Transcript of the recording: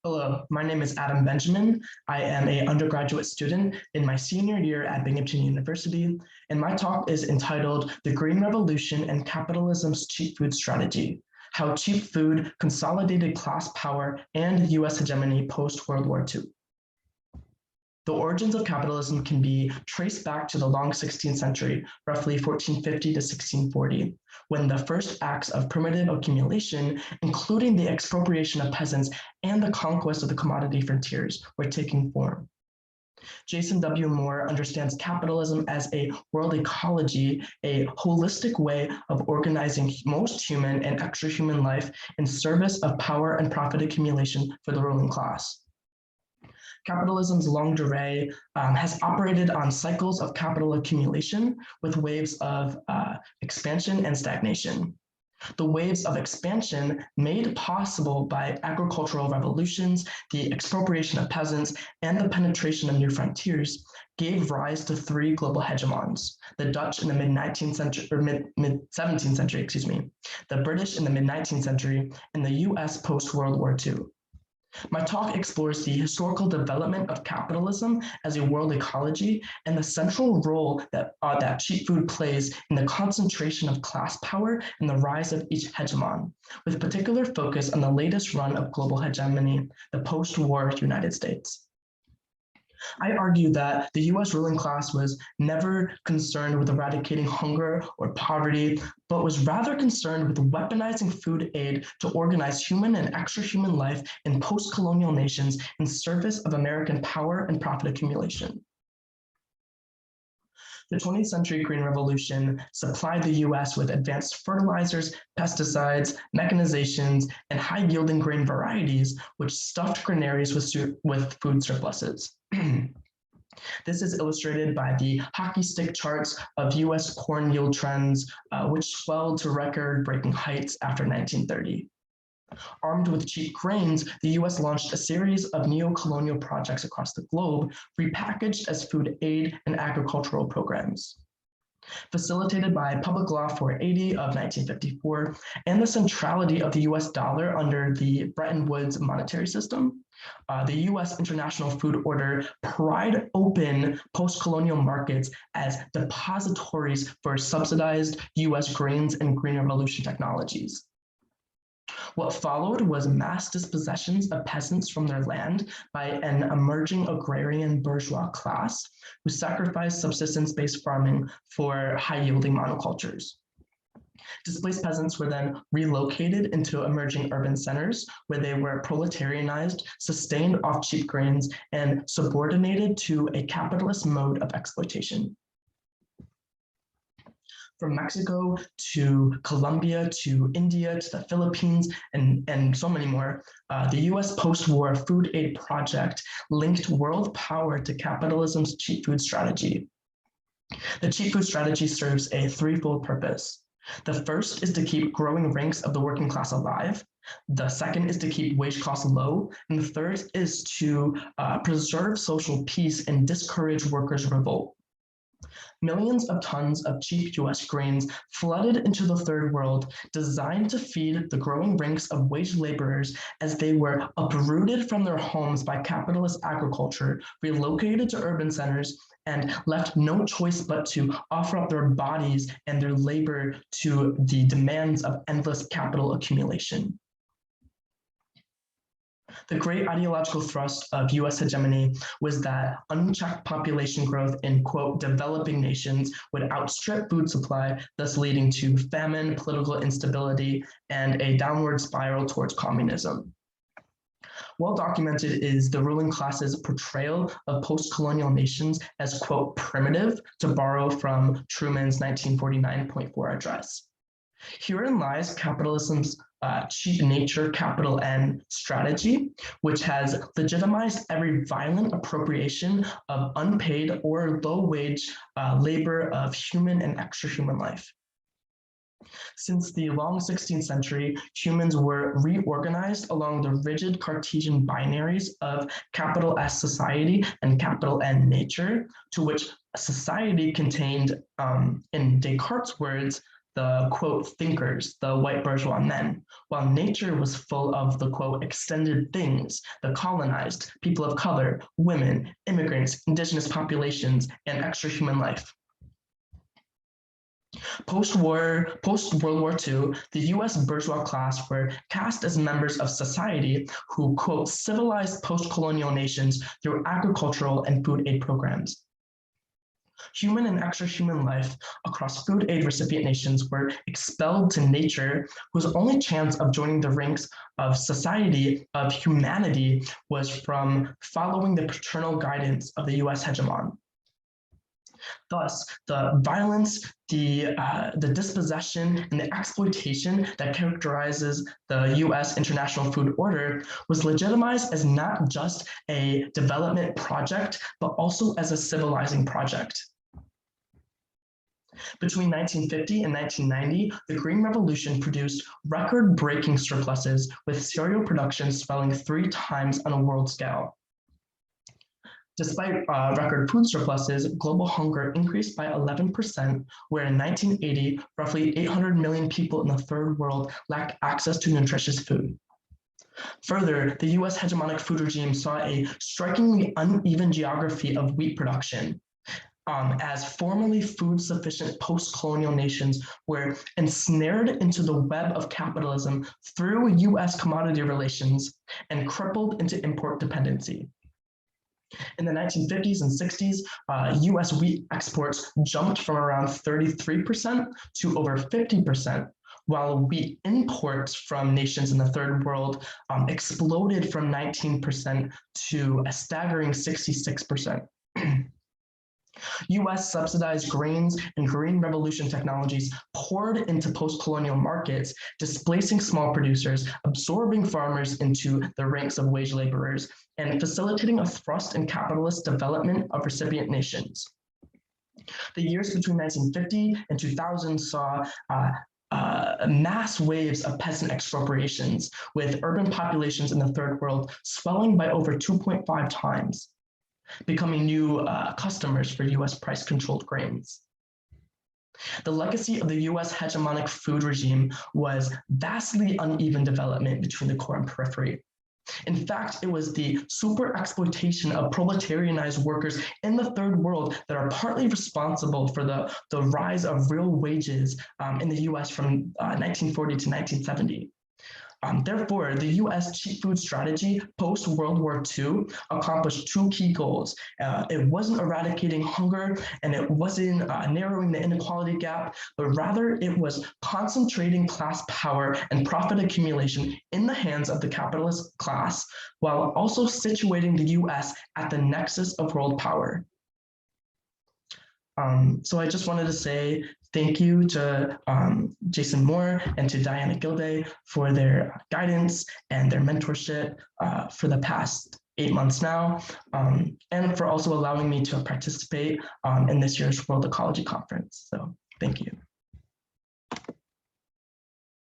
Hello, my name is Adam Benjamin. I am an undergraduate student in my senior year at Binghamton University, and my talk is entitled The Green Revolution and Capitalism's Cheap Food Strategy: How Cheap Food Consolidated Class Power and US Hegemony Post-World War II. The origins of capitalism can be traced back to the long 16th century, roughly 1450 to 1640, when the first acts of primitive accumulation, including the expropriation of peasants and the conquest of the commodity frontiers, were taking form. Jason W. Moore understands capitalism as a world ecology, a holistic way of organizing most human and extra-human life in service of power and profit accumulation for the ruling class. Capitalism's longue durée has operated on cycles of capital accumulation with waves of expansion and stagnation. The waves of expansion, made possible by agricultural revolutions, the expropriation of peasants, and the penetration of new frontiers, gave rise to three global hegemons: the Dutch in the mid-19th century, or mid-17th century, the British in the mid-19th century, and the US post-World War II. My talk explores the historical development of capitalism as a world ecology and the central role that cheap food plays in the concentration of class power and the rise of each hegemon, with particular focus on the latest run of global hegemony, the post-war United States. I argue that the US ruling class was never concerned with eradicating hunger or poverty, but was rather concerned with weaponizing food aid to organize human and extra-human life in post-colonial nations in service of American power and profit accumulation. The 20th century Green Revolution supplied the US with advanced fertilizers, pesticides, mechanizations, and high-yielding grain varieties, which stuffed granaries with food surpluses. This is illustrated by the hockey stick charts of US corn yield trends, which swelled to record-breaking heights after 1930. Armed with cheap grains, the US launched a series of neo-colonial projects across the globe, repackaged as food aid and agricultural programs. Facilitated by Public Law 480 of 1954 and the centrality of the US dollar under the Bretton Woods monetary system, the US International Food Order pried open post-colonial markets as depositories for subsidized US grains and Green Revolution technologies. What followed was mass dispossessions of peasants from their land by an emerging agrarian bourgeois class who sacrificed subsistence-based farming for high-yielding monocultures. Displaced peasants were then relocated into emerging urban centers where they were proletarianized, sustained off cheap grains, and subordinated to a capitalist mode of exploitation. From Mexico to Colombia to India to the Philippines and so many more, the US post-war food aid project linked world power to capitalism's cheap food strategy. The cheap food strategy serves a threefold purpose. The first is to keep growing ranks of the working class alive. The second is to keep wage costs low. And the third is to preserve social peace and discourage workers' revolt. Millions of tons of cheap US grains flooded into the third world, designed to feed the growing ranks of wage laborers as they were uprooted from their homes by capitalist agriculture, relocated to urban centers, and left no choice but to offer up their bodies and their labor to the demands of endless capital accumulation. The great ideological thrust of US hegemony was that unchecked population growth in, quote, developing nations would outstrip food supply, thus leading to famine, political instability, and a downward spiral towards communism. Well documented is the ruling class's portrayal of post-colonial nations as, quote, primitive, to borrow from Truman's 1949 Point 4 address. Herein lies capitalism's cheap nature, capital N strategy, which has legitimized every violent appropriation of unpaid or low-wage labor of human and extra-human life. Since the long 16th century, humans were reorganized along the rigid Cartesian binaries of capital S society and capital N nature, to which society contained, in Descartes' words, the, quote, thinkers, the white bourgeois men, while nature was full of the, quote, extended things, the colonized, people of color, women, immigrants, indigenous populations, and extra-human life. Post-World War II, the US bourgeois class were cast as members of society who, quote, civilized post-colonial nations through agricultural and food aid programs. Human and extra-human life across food aid recipient nations were expelled to nature, whose only chance of joining the ranks of society, of humanity, was from following the paternal guidance of the US hegemon. Thus, the violence, the dispossession, and the exploitation that characterizes the US international food order was legitimized as not just a development project, but also as a civilizing project. Between 1950 and 1990, the Green Revolution produced record-breaking surpluses, with cereal production swelling 3 times on a world scale. Despite record food surpluses, global hunger increased by 11%, where in 1980, roughly 800 million people in the third world lacked access to nutritious food. Further, the US hegemonic food regime saw a strikingly uneven geography of wheat production, as formerly food-sufficient post-colonial nations were ensnared into the web of capitalism through US commodity relations and crippled into import dependency. In the 1950s and 60s, US wheat exports jumped from around 33% to over 50%, while wheat imports from nations in the third world exploded from 19% to a staggering 66%. US subsidized grains and Green Revolution technologies poured into post-colonial markets, displacing small producers, absorbing farmers into the ranks of wage laborers, and facilitating a thrust in capitalist development of recipient nations. The years between 1950 and 2000 saw mass waves of peasant expropriations, with urban populations in the third world swelling by over 2.5 times, becoming new customers for US price-controlled grains. The legacy of the US hegemonic food regime was vastly uneven development between the core and periphery. In fact, it was the super exploitation of proletarianized workers in the third world that are partly responsible for the rise of real wages in the US from 1940 to 1970. Therefore, the US cheap food strategy post-World War II accomplished 2 key goals. It wasn't eradicating hunger, and it wasn't narrowing the inequality gap, but rather it was concentrating class power and profit accumulation in the hands of the capitalist class, while also situating the US at the nexus of world power. So I just wanted to say thank you to Jason Moore and to Diana Gilday for their guidance and their mentorship for the past 8 months now, and for also allowing me to participate in this year's World Ecology Conference. So thank you.